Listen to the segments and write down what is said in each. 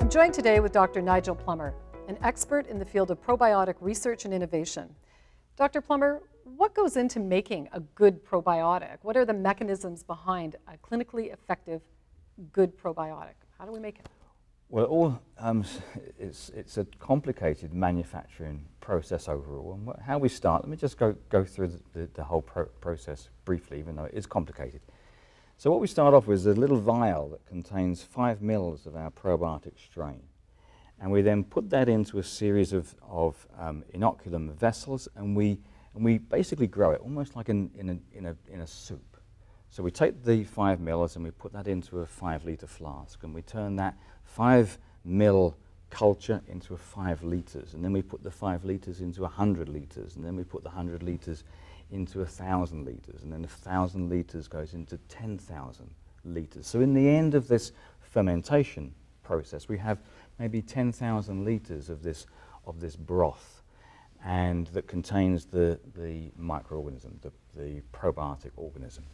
I'm joined today with Dr. Nigel Plummer, an expert in the field of probiotic research and innovation. Dr. Plummer, what goes into making a good probiotic? What are the mechanisms behind a clinically effective good probiotic? How do we make it? Well, it's a complicated manufacturing process overall. And how we start, let me just go through the whole process briefly, even though it is complicated. So what we start off with is a little vial that contains 5 mils of our probiotic strain. And we then put that into a series of inoculum vessels, and we basically grow it almost like in a soup. So we take the 5 mils and we put that into a 5-litre flask, and we turn that 5 mil culture into 5 litres, and then we put the 5 litres into 100 litres, and then we put the 100 litres into 1,000 litres, and then 1,000 litres goes into 10,000 litres. So in the end of this fermentation process, we have maybe 10,000 litres of this broth, and that contains the microorganism, the probiotic organism.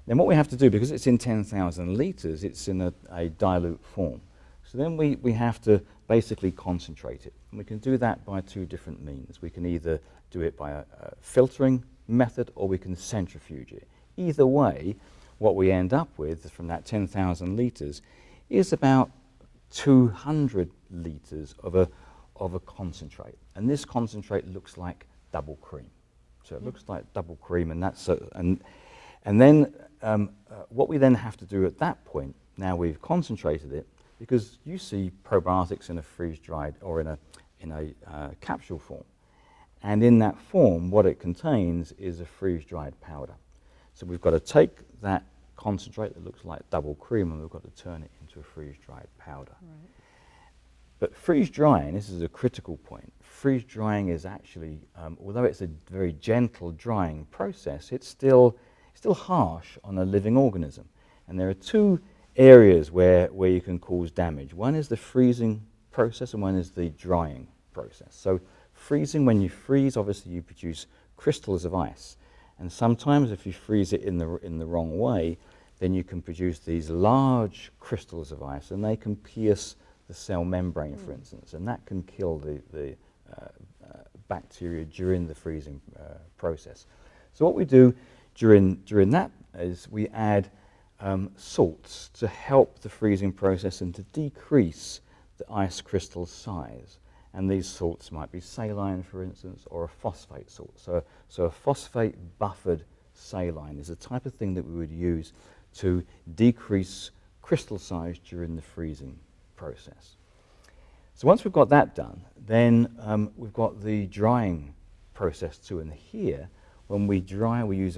Then what we have to do, because it's in 10,000 litres, it's in a dilute form. So then we have to basically concentrate it. And we can do that by 2 different means. We can either do it by a filtering method, or we can centrifuge it. Either way, what we end up with from that 10,000 litres is about 200 litres of a concentrate. And this concentrate looks like double cream. So it looks like double cream, and that's and then what we then have to do at that point, now we've concentrated it, because you see probiotics in a freeze-dried or in a capsule form. And in that form, what it contains is a freeze-dried powder. So we've got to take that concentrate that looks like double cream, and we've got to turn it into a freeze-dried powder. Right. But freeze-drying, this is a critical point. Freeze-drying is actually, although it's a very gentle drying process, it's still harsh on a living organism. And there are 2 areas where you can cause damage. One is the freezing process, and one is the drying process. So freezing, when you freeze, obviously you produce crystals of ice. And sometimes if you freeze it in the wrong way, then you can produce these large crystals of ice, and they can pierce the cell membrane, for instance, and that can kill the bacteria during the freezing process. So what we do during that is we add salts to help the freezing process and to decrease the ice crystal size. And these salts might be saline, for instance, or a phosphate salt. So a phosphate buffered saline is the type of thing that we would use to decrease crystal size during the freezing process. So once we've got that done, then we've got the drying process too. And here, when we dry, we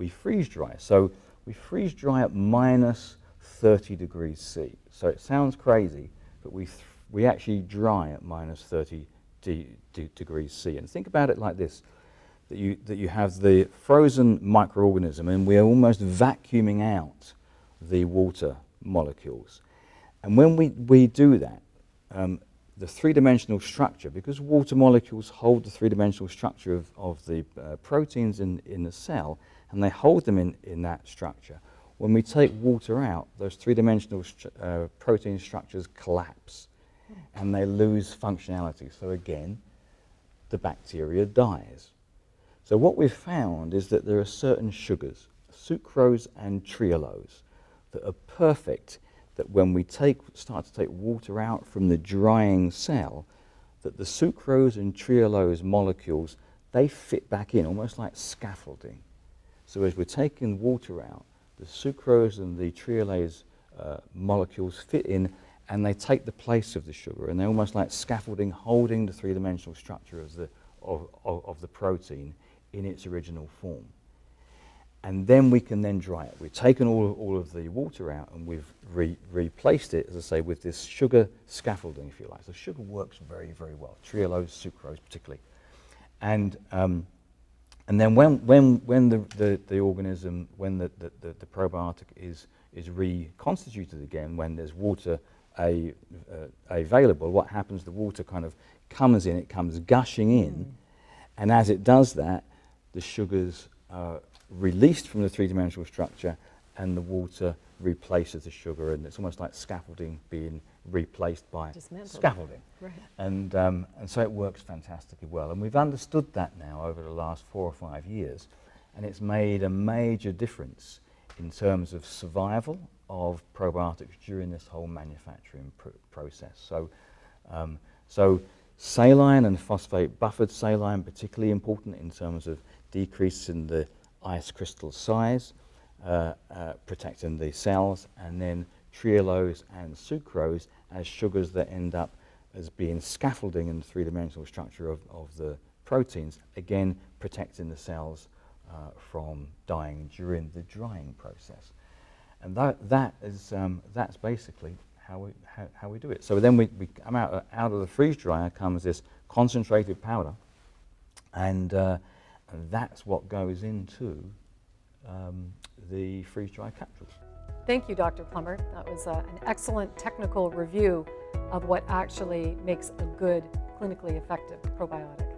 freeze dry. So we freeze dry at minus 30 degrees C. So it sounds crazy, but we actually dry at minus 30 degrees C. And think about it like this, that you have the frozen microorganism, and we're almost vacuuming out the water molecules. And when we do that, the 3-dimensional structure, because water molecules hold the 3-dimensional structure of the proteins in the cell, and they hold them in that structure. When we take water out, those 3-dimensional protein structures collapse, and they lose functionality. So again, the bacteria dies. So what we've found is that there are certain sugars, sucrose and trehalose, that are perfect, that when we start to take water out from the drying cell, that the sucrose and trehalose molecules, they fit back in, almost like scaffolding. So as we're taking water out, the sucrose and the trehalase molecules fit in, and they take the place of the sugar, and they're almost like scaffolding, holding the 3-dimensional structure of the protein in its original form. And then we can then dry it. We've taken all of the water out, and we've replaced it, as I say, with this sugar scaffolding, if you like. So sugar works very, very well, trehalose, sucrose particularly. And then when the organism, when the probiotic is reconstituted again, when there's water available, what happens, the water kind of comes in, it comes gushing in, and as it does that, the sugars are released from the 3-dimensional structure, and the water replaces the sugar, and it's almost like scaffolding being replaced by Dismantled. scaffolding. Right. And so it works fantastically well. And we've understood that now over the last 4 or 5 years, and it's made a major difference in terms of survival of probiotics during this whole manufacturing process. So saline and phosphate buffered saline, particularly important in terms of decrease in the ice crystal size, protecting the cells, and then trehalose and sucrose as sugars that end up as being scaffolding in the three-dimensional structure of the proteins, again protecting the cells from dying during the drying process. And that's basically how we do it. So then we come out of the freeze dryer comes this concentrated powder, and that's what goes into the freeze dry capsules. Thank you, Dr. Plummer. That was an excellent technical review of what actually makes a good, clinically effective probiotic.